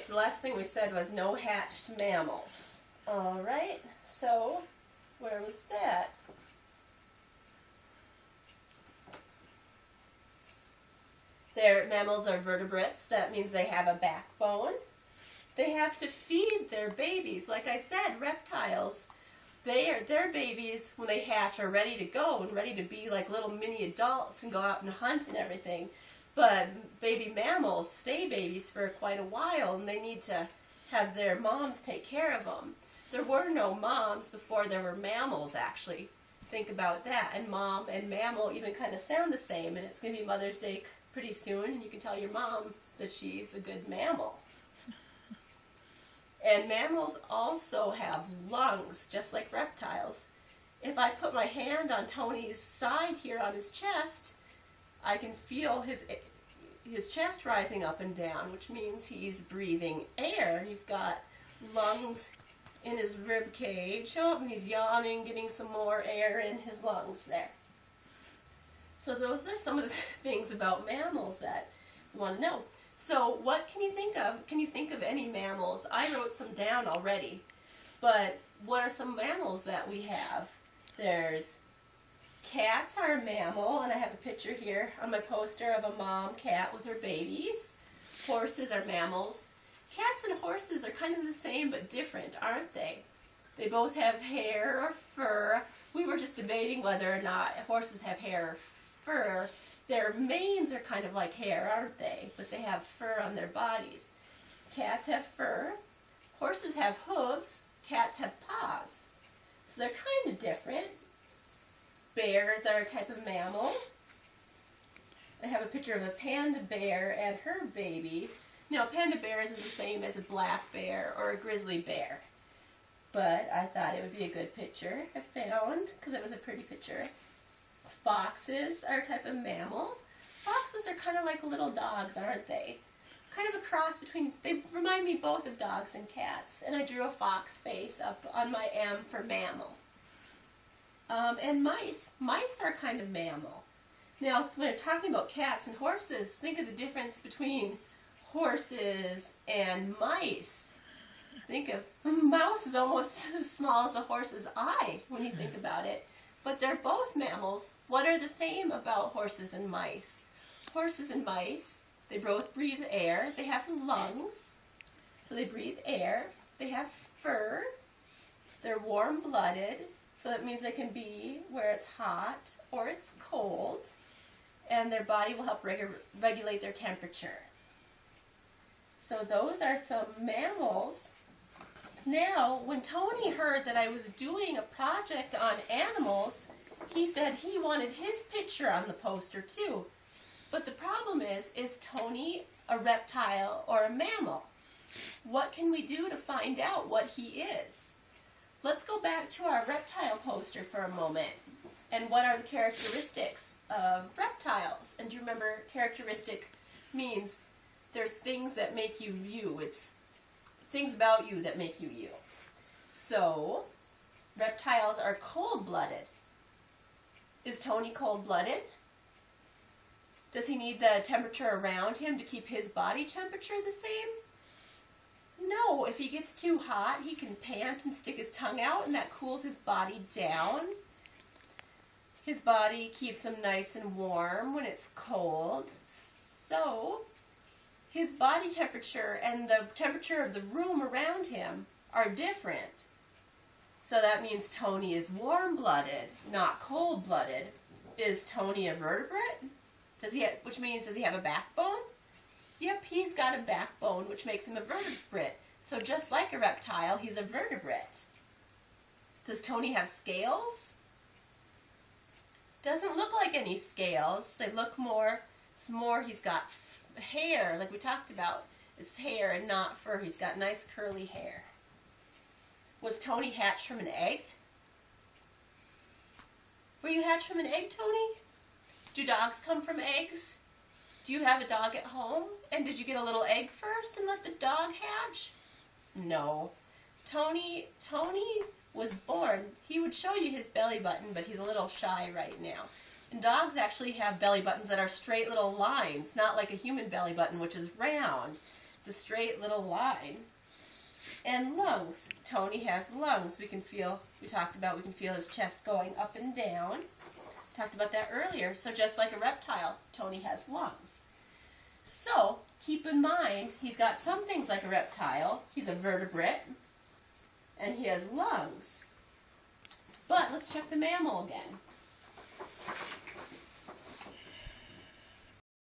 so the last thing we said was no hatched mammals. All right, so where was that? Mammals are vertebrates. That means they have a backbone. They have to feed their babies. Like I said, reptiles, their babies, when they hatch, are ready to go and ready to be like little mini adults and go out and hunt and everything. But baby mammals stay babies for quite a while, and they need to have their moms take care of them. There were no moms before there were mammals, actually. Think about that. And mom and mammal even kind of sound the same, and it's going to be Mother's Day pretty soon, and you can tell your mom that she's a good mammal. And mammals also have lungs, just like reptiles. If I put my hand on Tony's side here on his chest, I can feel his chest rising up and down, which means he's breathing air. He's got lungs in his rib cage. Oh, and he's yawning, getting some more air in his lungs there. So those are some of the things about mammals that you want to know. So what can you think of? Can you think of any mammals? I wrote some down already. But what are some mammals that we have? There's cats are a mammal, and I have a picture here on my poster of a mom cat with her babies. Horses are mammals. Cats and horses are kind of the same but different, aren't they? They both have hair or fur. We were just debating whether or not horses have hair or fur. Their manes are kind of like hair, aren't they? But they have fur on their bodies. Cats have fur. Horses have hooves. Cats have paws. So they're kind of different. Bears are a type of mammal. I have a picture of a panda bear and her baby. Now, panda bears is the same as a black bear or a grizzly bear. But I thought it would be a good picture I found, because it was a pretty picture. Foxes are a type of mammal. Foxes are kind of like little dogs, aren't they? Kind of a cross between, they remind me both of dogs and cats. And I drew a fox face up on my M for mammal. And mice. Mice are kind of mammal. Now, when we're talking about cats and horses, think of the difference between horses and mice. Think of, a mouse is almost as small as a horse's eye when you think about it. But they're both mammals. What are the same about horses and mice? Horses and mice, they both breathe air. They have lungs, so they breathe air. They have fur. They're warm-blooded, so that means they can be where it's hot or it's cold. And their body will help regulate their temperature. So those are some mammals. Now, when Tony heard that I was doing a project on animals, he said he wanted his picture on the poster too. But the problem is Tony a reptile or a mammal? What can we do to find out what he is? Let's go back to our reptile poster for a moment. And what are the characteristics of reptiles? And do you remember characteristic means there's things that make you you. It's things about you that make you you. So, reptiles are cold-blooded. Is Tony cold-blooded? Does he need the temperature around him to keep his body temperature the same? No, if he gets too hot, he can pant and stick his tongue out, and that cools his body down. His body keeps him nice and warm when it's cold. So, his body temperature and the temperature of the room around him are different. So that means Tony is warm-blooded, not cold-blooded. Is Tony a vertebrate? Which means, does he have a backbone? Yep, he's got a backbone, which makes him a vertebrate. So just like a reptile, he's a vertebrate. Does Tony have scales? Doesn't look like any scales. They look more, he's got hair, like we talked about. It's hair and not fur. He's got nice curly hair. Was Tony hatched from an egg? Were you hatched from an egg, Tony? Do dogs come from eggs? Do you have a dog at home? And did you get a little egg first and let the dog hatch? No. Tony was born. He would show you his belly button, but he's a little shy right now. And dogs actually have belly buttons that are straight little lines, not like a human belly button, which is round. It's a straight little line. And lungs. Tony has lungs. We can feel his chest going up and down. Talked about that earlier. So just like a reptile, Tony has lungs. So keep in mind, he's got some things like a reptile. He's a vertebrate, and he has lungs. But let's check the mammal again.